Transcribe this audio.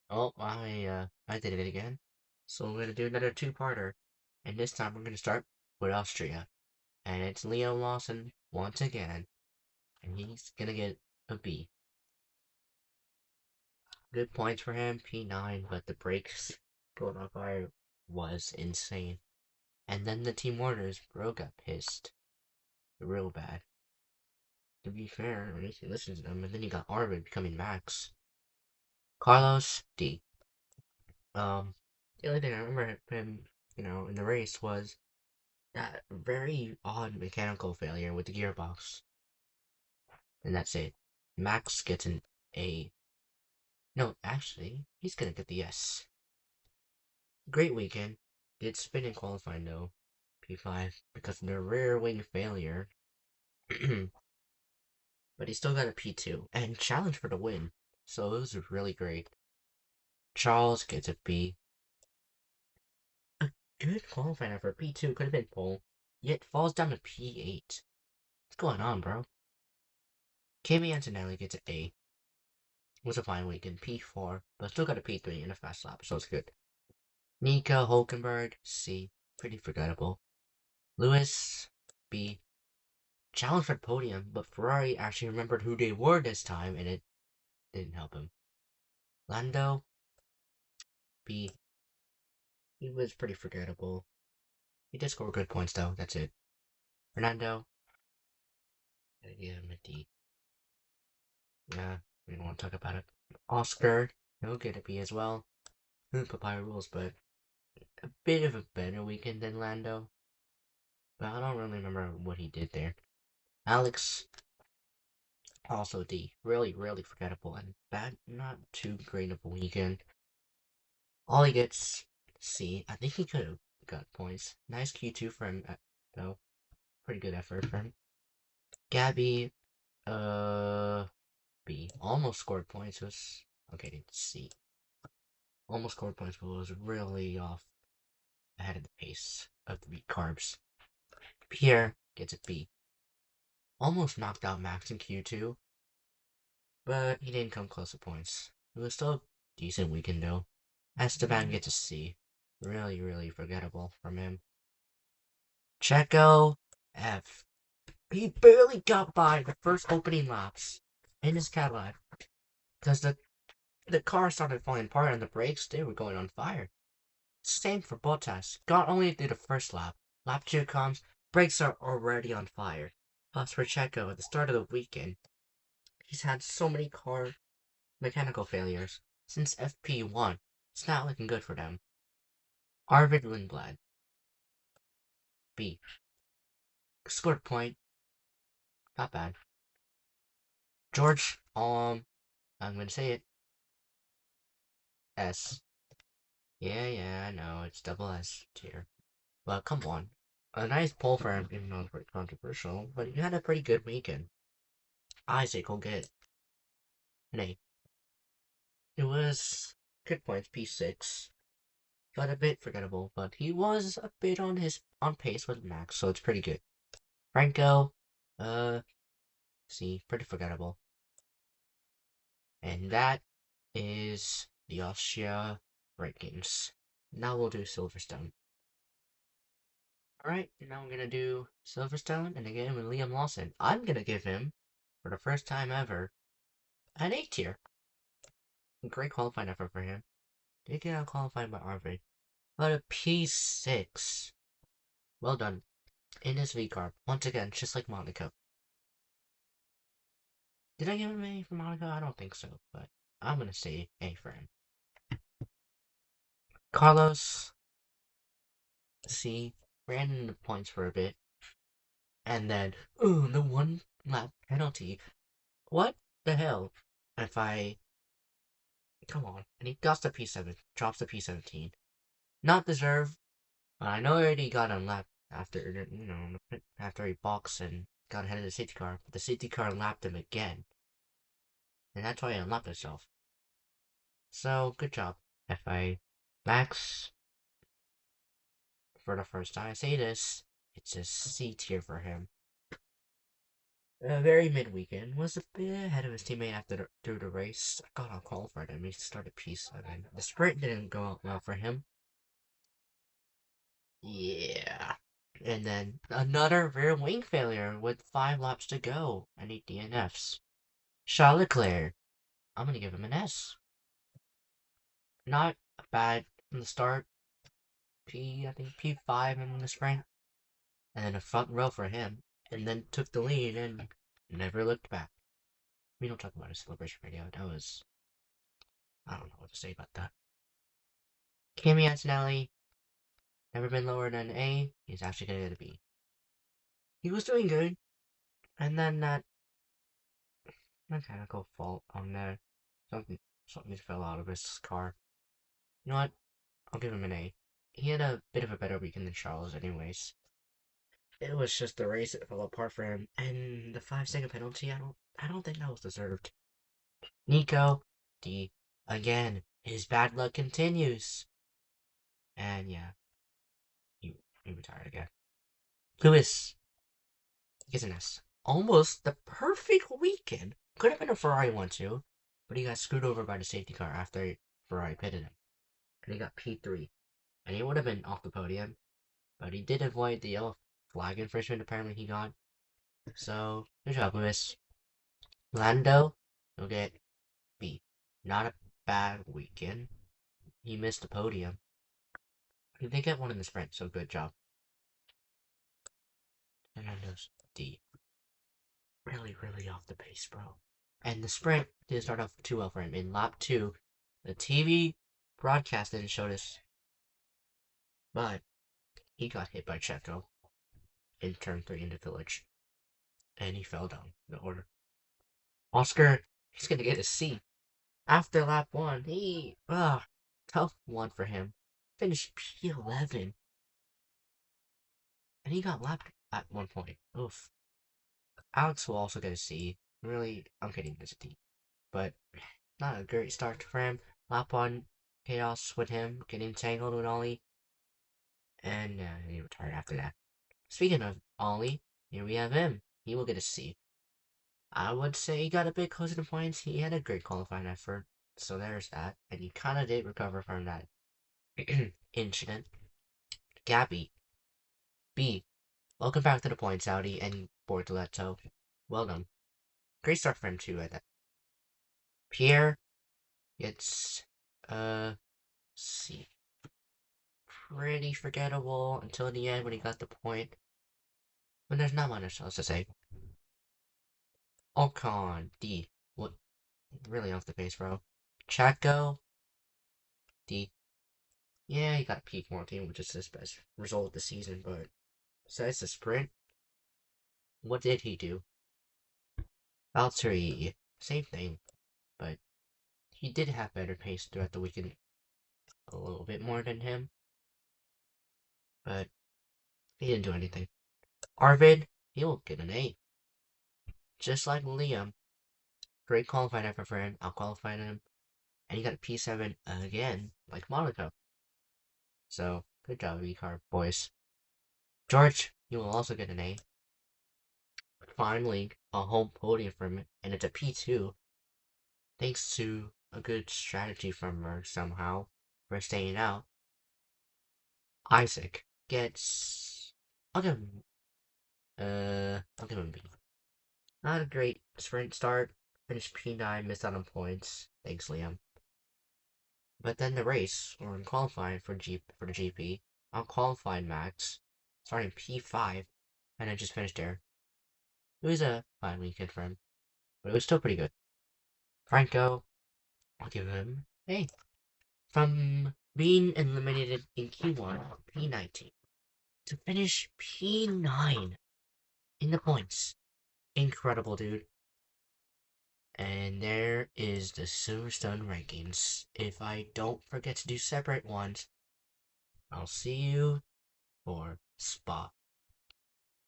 Oh, I did it again. So we're gonna do another two-parter, and this time we're gonna start with Austria, and it's Leo Lawson once again, and he's gonna get a B. Good points for him, P9, but the brakes going on fire was insane. And then the team orders, bro got pissed, real bad. To be fair, at least he listens to them, and then you got Arvid becoming Max. Carlos D. The only thing I remember him, in the race was that very odd mechanical failure with the gearbox, and that's it. Max gets an A. No, actually, he's gonna get the S. Great weekend. Did spin in qualifying though, P5, because of the rear wing failure. But he still got a P2 and challenged for the win, so it was really great. Charles gets a B. A good qualifying effort. P2 could have been pole, yet falls down to P8. What's going on, bro? Kimi Antonelli gets an A. Was a fine weekend, P4, but still got a P3 in a fast lap, so it's good. Nico Hulkenberg, C, pretty forgettable. Lewis, B, challenged for the podium, but Ferrari actually remembered who they were this time, and it didn't help him. Lando, B, he was pretty forgettable. He did score good points though, that's it. Fernando, gotta give him a D. Yeah, we don't want to talk about it. Oscar, he'll get a B as well. Papaya rules, but a bit of a better weekend than Lando. But I don't really remember what he did there. Alex, also D. Really, really forgettable and bad, not too great of a weekend. All he gets C. I think he could have got points. Nice Q2 for him, though. Pretty good effort for him. Gabby, B. Almost scored points. Was okay. C. Almost scored points, but was really off ahead of the pace of the carbs. Pierre gets a B. Almost knocked out Max in Q2, but he didn't come close to points. It was still a decent weekend though. Esteban gets a C. Really, really forgettable from him. Checo, F. He barely got by the first opening laps in his Cadillac because the car started falling apart and the brakes, they were going on fire. Same for Bottas. Got only through the first lap. Lap 2 comes, brakes are already on fire. Plus for Checo at the start of the weekend, he's had so many car mechanical failures since FP1. It's not looking good for them. Arvid Lindblad, B. Scored a point. Not bad. George, I'm gonna say it. S. Yeah, I know, it's double S tier. But come on. A nice poll for him, even though it's pretty controversial, but you had a pretty good weekend. Isaac will get an A. It was good points, P6. Got a bit forgettable, but he was a bit on pace with Max, so it's pretty good. Franco, uh, C, pretty forgettable. And that is the Austria rankings. Now we'll do Silverstone. Alright, now I'm gonna do Silverstone, and again with Liam Lawson. I'm gonna give him, for the first time ever, an A tier. Great qualifying effort for him. Did get out qualified by Arvid, but a P6. Well done. In his V carb. Once again, just like Monaco. Did I give him an A for Monaco? I don't think so, but I'm gonna say A for him. Carlos, C, ran into points for a bit, and then, ooh, the one lap penalty. What the hell? If I come on, and he drops the P17. Not deserved, but I know he already got unlapped after after he boxed and got ahead of the safety car. But the safety car lapped him again, and that's why he unlapped himself. So good job, FI. Max, for the first time I say this, it's a C tier for him. Very mid-weekend, was a bit ahead of his teammate through the race. Got on qualified him. He started P7. The sprint didn't go out well for him. Yeah. And then another rear wing failure with 5 laps to go and 8 DNFs. Charles Leclerc, I'm gonna give him an S. Not bad from the start. I think P5 in the sprint. And then a front row for him. And then took the lead and never looked back. We don't talk about his celebration video. That was, I don't know what to say about that. Kimi Antonelli, never been lower than A. He's actually gonna get a B. He was doing good. And then that mechanical fault on there. Something fell out of his car. You know what? I'll give him an A. He had a bit of a better weekend than Charles, anyways. It was just the race that fell apart for him, and the 5-second penalty. I don't think that was deserved. Nico D. Again, his bad luck continues, and yeah, he retired again. Lewis gets an S. Almost the perfect weekend. Could have been a Ferrari one too, but he got screwed over by the safety car after Ferrari pitted him, and he got P3, and he would have been off the podium, but he did avoid the yellow flag infringement. Apparently, he got. So good job, Lewis. Lando, you'll get B. Not a bad weekend. He missed the podium. He did get one in the sprint, so good job. Lando's D. Really off the pace, bro. And the sprint didn't start off too well for him. In lap 2, the TV broadcast didn't show this, but he got hit by Checo in turn 3 in the village, and he fell down the order. Oscar, he's gonna get a C. After lap 1, tough one for him. Finished P11. And he got lapped at one point. Oof. Alex will also get a C. Really, I'm kidding, it's a D. But not a great start for him. Lap 1, chaos with him, getting tangled with Ollie. And he retired after that. Speaking of Ollie, here we have him. He will get a C. I would say he got a bit closer to points. He had a great qualifying effort. So there's that. And he kind of did recover from that incident. Gabby. B. Welcome back to the points, Audi and Bortoletto. Well done. Great start for him too, I think. Pierre gets C. Pretty forgettable until the end when he got the point. But there's not much else to say. Ocon, D. What? Really off the pace, bro. Chaco, D. Yeah, he got a P14, which is his best result of the season, but besides the sprint, what did he do? Valtteri, same thing, but he did have better pace throughout the weekend, a little bit more than him, but he didn't do anything. Arvid, he will get an A. Just like Liam, great qualifying effort for him, out-qualified him, and he got a P7 again, like Monaco. So, good job, V-Car boys. George, you will also get an A. Finally, a home podium for him, and it's a P2, thanks to a good strategy from her somehow for staying out. Isaac gets. I'll give him. I'll give him B. Not a great sprint start. Finished P9, missed out on points. Thanks, Liam. But then the race, or in qualifying for the GP, unqualified Max, starting P5, and I just finished there. It was a fine weekend for him, but it was still pretty good. Franco, I'll give him A. From being eliminated in Q1, P19, to finish P9 in the points. Incredible, dude. And there is the Silverstone rankings. If I don't forget to do separate ones, I'll see you for Spa.